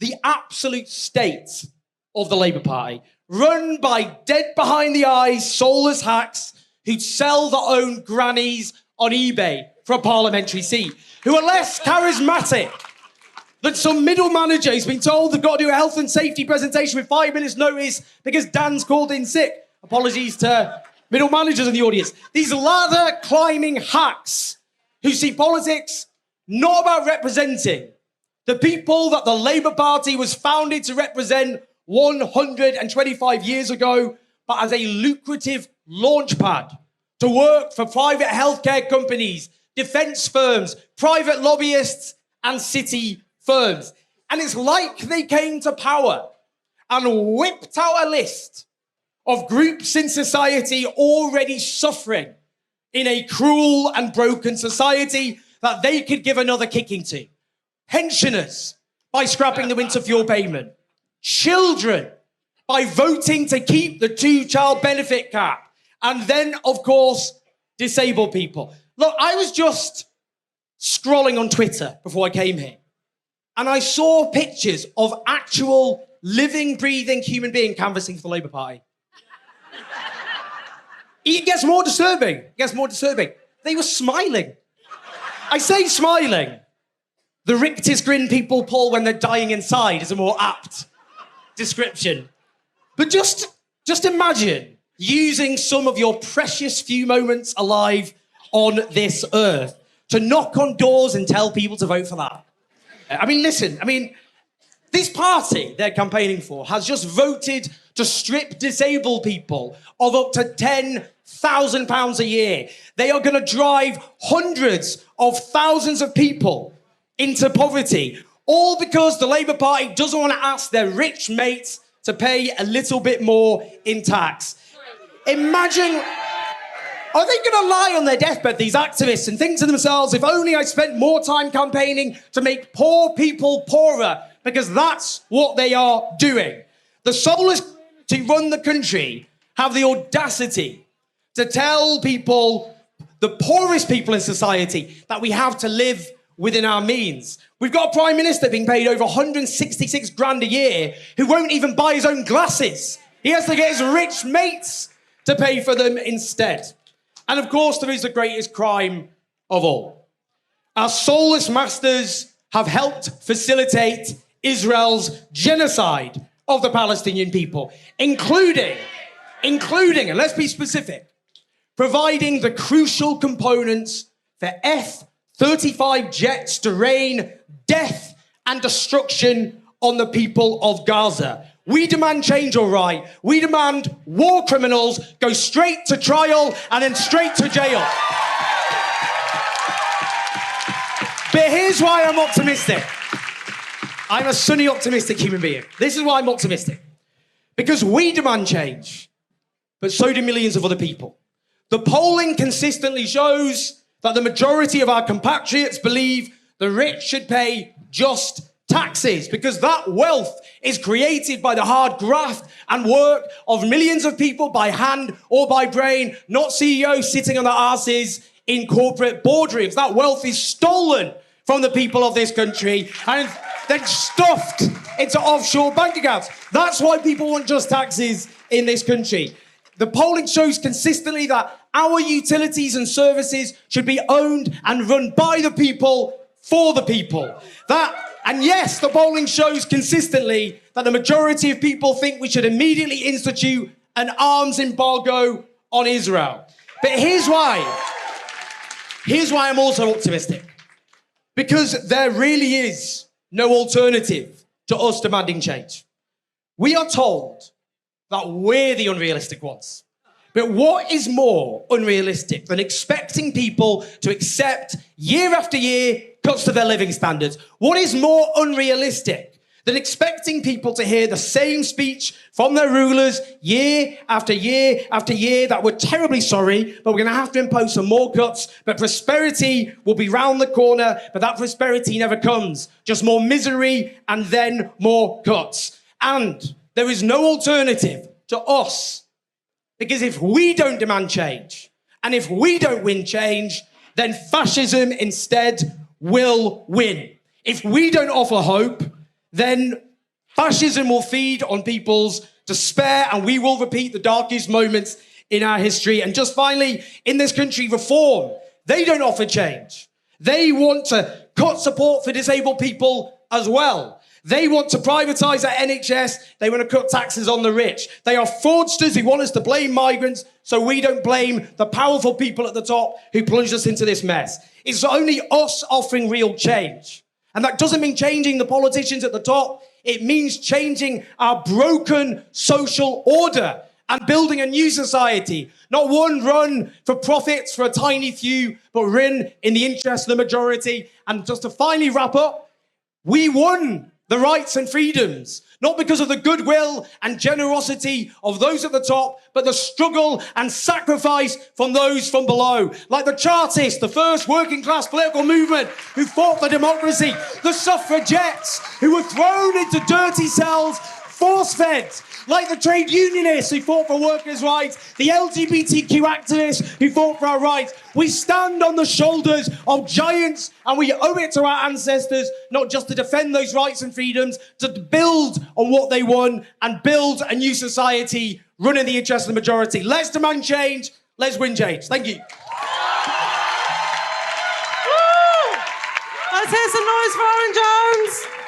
the absolute state of the Labour Party, run by dead behind the eyes, soulless hacks who'd sell their own grannies on eBay for a parliamentary seat, who are less charismatic than some middle manager who's been told they've got to do a health and safety presentation with 5 minutes notice because Dan's called in sick. Apologies to middle managers in the audience. These ladder-climbing hacks who see politics not about representing the people that the Labour Party was founded to represent 125 years ago, but as a lucrative launchpad to work for private healthcare companies, defence firms, private lobbyists, and city firms. And it's like they came to power and whipped out a list of groups in society already suffering in a cruel and broken society that they could give another kicking to. Pensioners, by scrapping the winter fuel payment. Children, by voting to keep the 2-child benefit cap. And then, of course, disabled people. Look, I was just scrolling on Twitter before I came here, and I saw pictures of actual living, breathing human being canvassing for the Labour Party. It gets more disturbing. They were smiling. I say smiling. The rictus grin people pull when they're dying inside is a more apt description. But just imagine using some of your precious few moments alive on this earth to knock on doors and tell people to vote for that. This party they're campaigning for has just voted to strip disabled people of up to £10,000 a year. They are going to drive hundreds of thousands of people into poverty, all because the Labour Party doesn't want to ask their rich mates to pay a little bit more in tax. Imagine, are they going to lie on their deathbed, these activists, and think to themselves, if only I spent more time campaigning to make poor people poorer, because that's what they are doing. The soulless to run the country have the audacity to tell people, the poorest people in society, that we have to live within our means. We've got a Prime Minister being paid over 166 grand a year who won't even buy his own glasses. He has to get his rich mates to pay for them instead. And of course, there is the greatest crime of all. Our soulless masters have helped facilitate Israel's genocide of the Palestinian people, including, and let's be specific, providing the crucial components for F-35 jets to rain death and destruction on the people of Gaza. We demand change, all right. We demand war criminals go straight to trial and then straight to jail. But here's why I'm optimistic. I'm a sunny, optimistic human being. This is why I'm optimistic. Because we demand change, but so do millions of other people. The polling consistently shows that the majority of our compatriots believe the rich should pay just taxes because that wealth is created by the hard graft and work of millions of people by hand or by brain, not CEOs sitting on their asses in corporate boardrooms. That wealth is stolen from the people of this country and then stuffed into offshore bank accounts. That's why people want just taxes in this country. The polling shows consistently that our utilities and services should be owned and run by the people, for the people. And yes, the polling shows consistently that the majority of people think we should immediately institute an arms embargo on Israel. But here's why I'm also optimistic. Because there really is no alternative to us demanding change. We are told that we're the unrealistic ones. But what is more unrealistic than expecting people to accept year after year cuts to their living standards? What is more unrealistic than expecting people to hear the same speech from their rulers year after year after year that we're terribly sorry, but we're going to have to impose some more cuts, but prosperity will be round the corner, but that prosperity never comes. Just more misery and then more cuts. And there is no alternative to us. Because if we don't demand change, and if we don't win change, then fascism instead will win. If we don't offer hope, then Fascism will feed on people's despair, and we will repeat the darkest moments in our history. And just finally, in this country, reform. They don't offer change. They want to cut support for disabled people as well. They want to privatise our NHS. They want to cut taxes on the rich. They are fraudsters who want us to blame migrants so we don't blame the powerful people at the top who plunged us into this mess. It's only us offering real change. And that doesn't mean changing the politicians at the top. It means changing our broken social order and building a new society. Not one run for profits for a tiny few, but run in the interest of the majority. And just to finally wrap up, we won the rights and freedoms, not because of the goodwill and generosity of those at the top, but the struggle and sacrifice from those from below. Like the Chartists, the first working class political movement who fought for democracy, the suffragettes who were thrown into dirty cells, force-fed, like the trade unionists who fought for workers' rights, the LGBTQ activists who fought for our rights. We stand on the shoulders of giants, and we owe it to our ancestors not just to defend those rights and freedoms, to build on what they won and build a new society run in the interest of the majority. Let's demand change. Let's win change. Thank you. Woo! Let's hear some noise for Owen Jones.